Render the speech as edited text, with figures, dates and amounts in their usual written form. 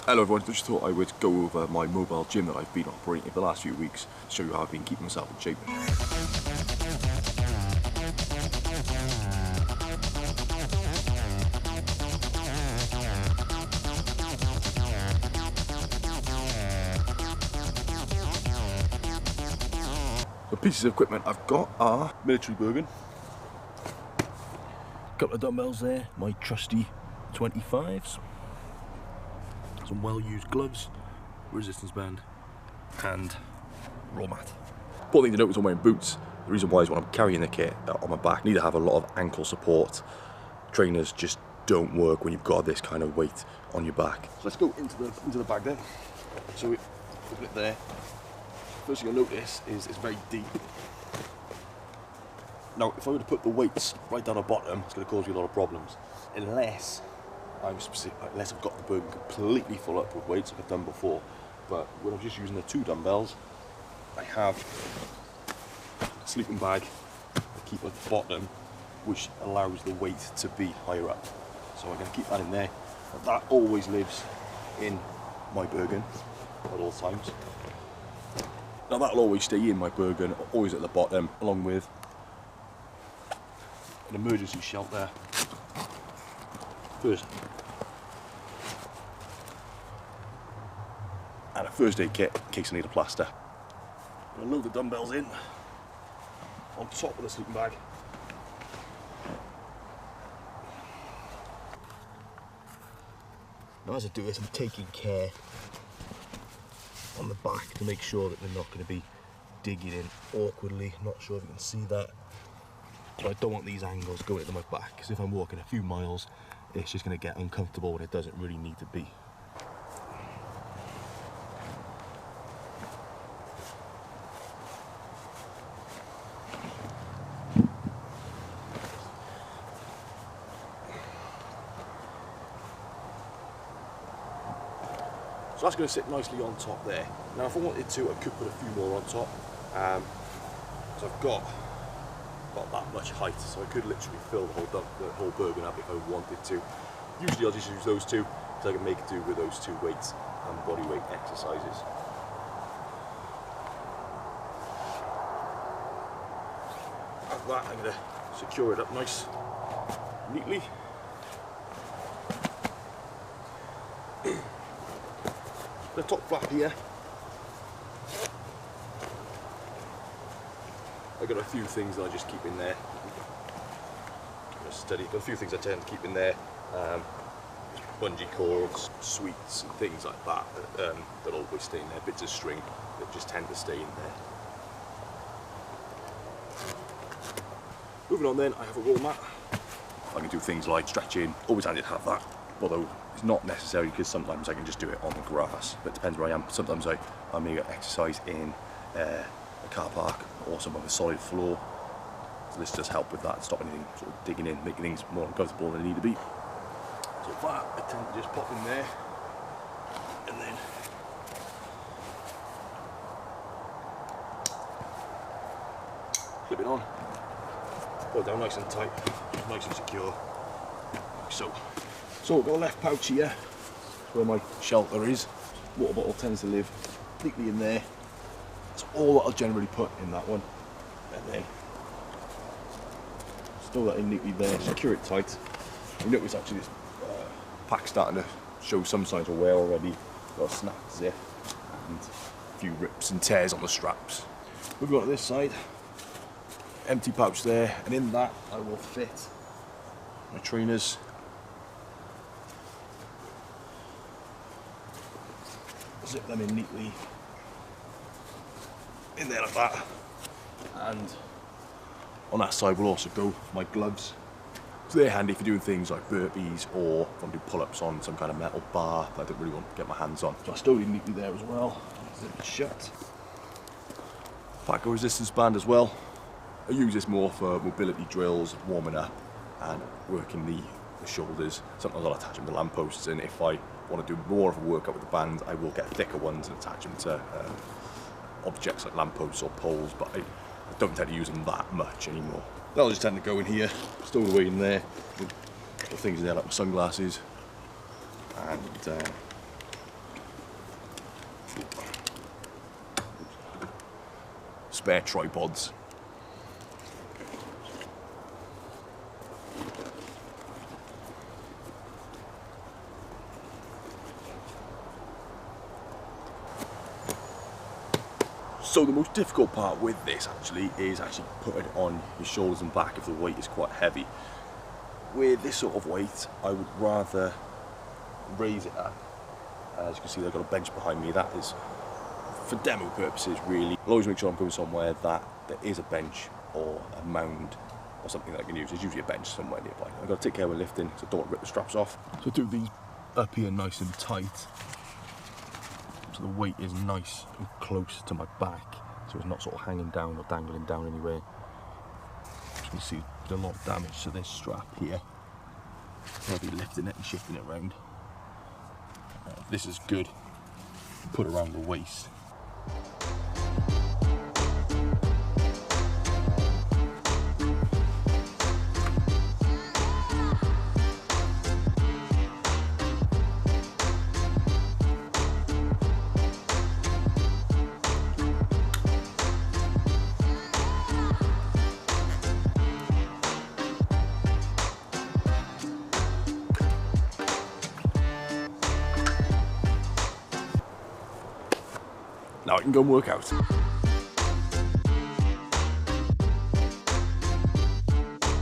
Hello everyone, just thought I would go over my mobile gym that I've been operating for the last few weeks to show you how I've been keeping myself in shape. The pieces of equipment I've got are military Bergen, a couple of dumbbells there, my trusty 25s, some well-used gloves, resistance band, and roll mat. Important thing to note is I'm wearing boots. The reason why is when I'm carrying the kit on my back, I need to have a lot of ankle support. Trainers just don't work when you've got this kind of weight on your back. So let's go into the bag then. So we open it there. First thing you'll notice is it's very deep. Now, if I were to put the weights right down the bottom, it's going to cause you a lot of problems. Unless I've got the Bergen completely full up with weights like I've done before. But when I'm just using the 2 dumbbells, I have a sleeping bag I keep at the bottom, which allows the weight to be higher up. So I'm going to keep that in there. But that always lives in my Bergen at all times. Now that'll always stay in my Bergen, always at the bottom, along with an emergency shelter. First. And a first aid kit in case I need a plaster. I'm going to load the dumbbells in on top of the sleeping bag. Now as I do this, I'm taking care on the back to make sure that they're not going to be digging in awkwardly. Not sure if you can see that. So I don't want these angles going into my back, because if I'm walking a few miles, it's just going to get uncomfortable when it doesn't really need to be. So that's going to sit nicely on top there. Now if I wanted to, I could put a few more on top. So I've got that much height, so I could literally fill the whole Bergen up if I wanted to. Usually I'll just use those 2, so I can make do with those 2 weights and body weight exercises. After that, I'm going to secure it up nice, neatly. The top flap here, I've got a few things that I just keep in there. Steady, got a few things I tend to keep in there. Bungee cords, sweets, and things like that that always stay in there. Bits of string that just tend to stay in there. Moving on then, I have a roll mat. I can do things like stretching, always handy to have that. Although it's not necessary, because sometimes I can just do it on the grass, but it depends where I am. Sometimes I may exercise in a car park or somewhere with a solid floor, so this does help with that, stop anything sort of digging in, making things more uncomfortable than they need to be. So that I tend to just pop in there, and then flip it on, pull it down nice and tight, nice and secure, like so. So I've got a left pouch here, where my shelter is. Water bottle tends to live neatly in there. That's all that I'll generally put in that one. And then store that in neatly there, secure it tight. You notice actually this pack's starting to show some signs of wear already. Got a snapped zip and a few rips and tears on the straps. Moving on to this side, empty pouch there, and in that I will fit my trainers. Zip them in neatly in there like that, and on that side will also go my gloves. So they're handy for doing things like burpees, or if I'm doing pull-ups on some kind of metal bar that I don't really want to get my hands on. So I stowed it neatly there as well. Zip it shut. Pack a resistance band as well. I use this more for mobility drills, warming up and working the shoulders. Sometimes I'll attach them to lampposts, and if I want to do more of a workout with the band, I will get thicker ones and attach them to objects like lampposts or poles, but I don't tend to use them that much anymore. They'll just tend to go in here, stowed away in there. Got things in there like my sunglasses and spare tripods. So the most difficult part with this actually is putting it on your shoulders and back if the weight is quite heavy. With this sort of weight, I would rather raise it up. As you can see, I've got a bench behind me. That is for demo purposes, really. I'll always make sure I'm going somewhere that there is a bench or a mound or something that I can use. There's usually a bench somewhere nearby. I've got to take care when lifting, so I don't want to rip the straps off. So do these up here nice and tight, so the weight is nice and close to my back, so it's not sort of hanging down or dangling down anywhere. As you can see, there's a lot of damage to this strap here. I'll be lifting it and shifting it around. This is good. Put around the waist. Now I can go and work out.